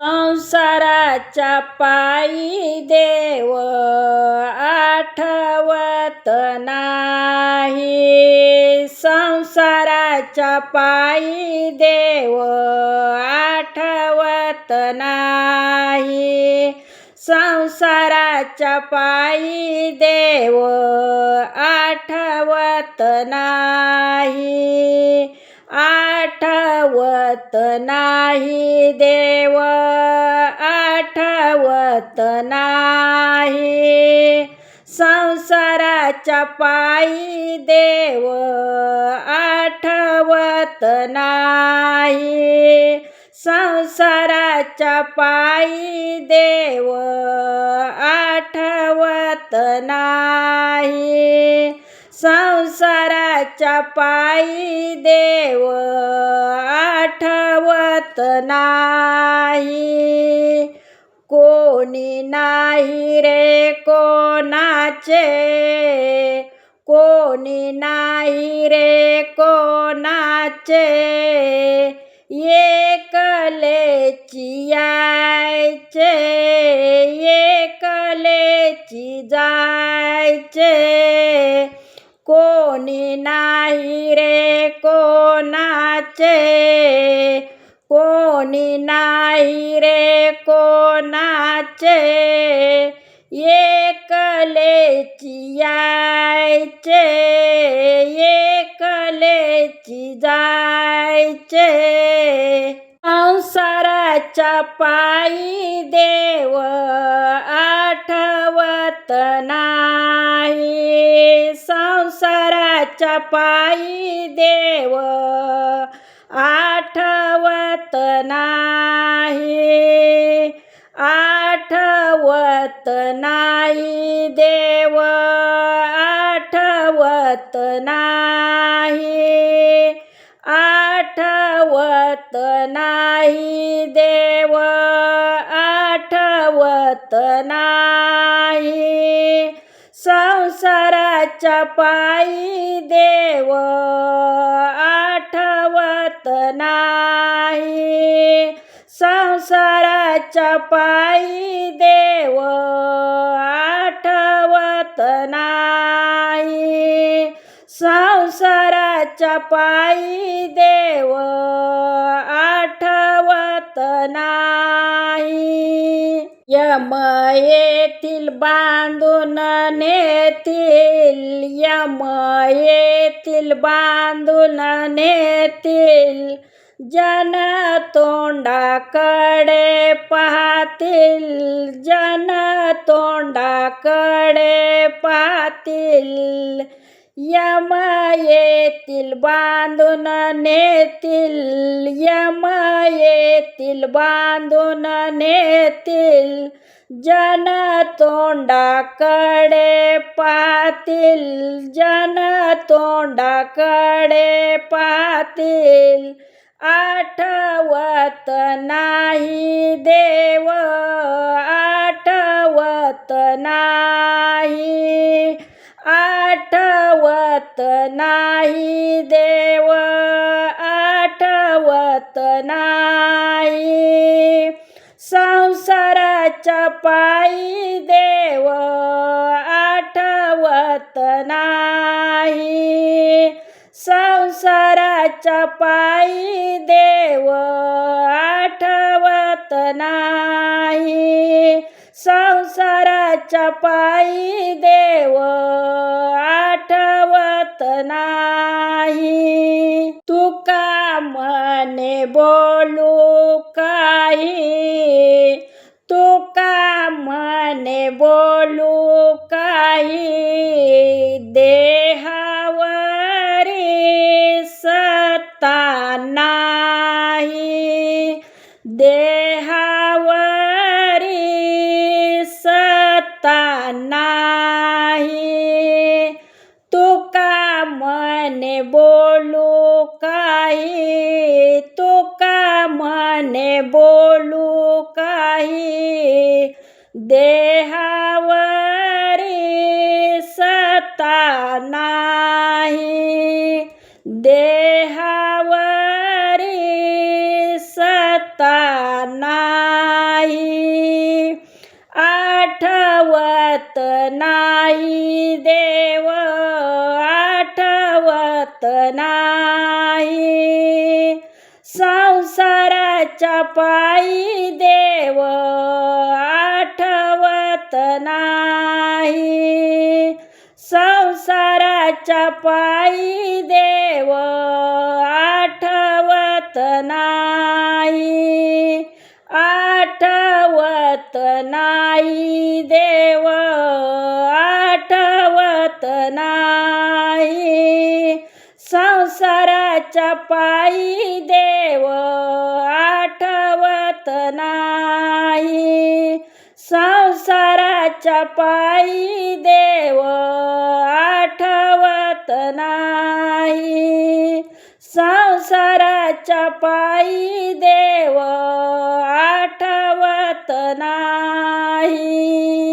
संसाराच्या पायी देव आठवत नाही, संसाराच्या पायी देव आठवत नाही, संसाराच्या पायी देव आठवत नाही, आठवत नाही देव आठवत नाही, संसाराच्या पायी देव आठवत नाही, संसाराच्या पायी देव आठवत नाही, संसाराच्या पायी देव आठवत नाही, कोणी नाही रे कोणाचे, कोणी नाही रे कोणाचे, एकलेची यायचे, एकलेची जायचे, कोणी नाही रे कोणाचे, कोणी नाही रे कोणाचे, एकलेची यायचे, एकलेची जायचे, संसाराच्या पायी देव आठवत नाही, संसाराच्या पायी देव आठवत नाही, आठवत नाही देव आठवत नाही, आठवत नाही देव आठवत नाही, संसाराच्या पायी देव आठवत नाही, संसाराच्या पायी देव आठवत नाही, संसाराच्या पायी देव आठवत नाही, यम येतील बांधून नेतील, यम येतील बांधून नेतील, जन तोंडाकडे पाहतील, जन तोंडाकडे पाहतील, यम येतील बांधून नेतील, यम येतील बांधून नेतील, जन तोंडाकडे पाहतील, जन तोंडाकडे पाहतील, आठवत नाही देव आठवत नाही, आठवत नाही देव आठवत नाही, संसाराच्या पायी देव आठवत नाही, संसाराच्या पायी देव आठवत नाही, संसाराच्या पायी देव आठवत नाही, तुका म्हणे बोलू काही, तुका म्हणे बोलू काही, देहावरी सत्ता नाही, देहावरी सत्ता नाही, तुका म्हणे बोलू काही, तुका म्हणे बोलू काही, देहावरी सत्ता नाही, देहावरी सत्ता नाही. आठवत नाही देव आठवत नाही संसाराच्या पायी देव आठवत नाही संसाराच्या पायी देव आठवत नाही आठवत नाही देव आठवत नाही संसाराच्या पायी देव आठवत नाही संसाराच्या पायी देव आठवत नाही संसाराच्या पायी देव आठवत नाही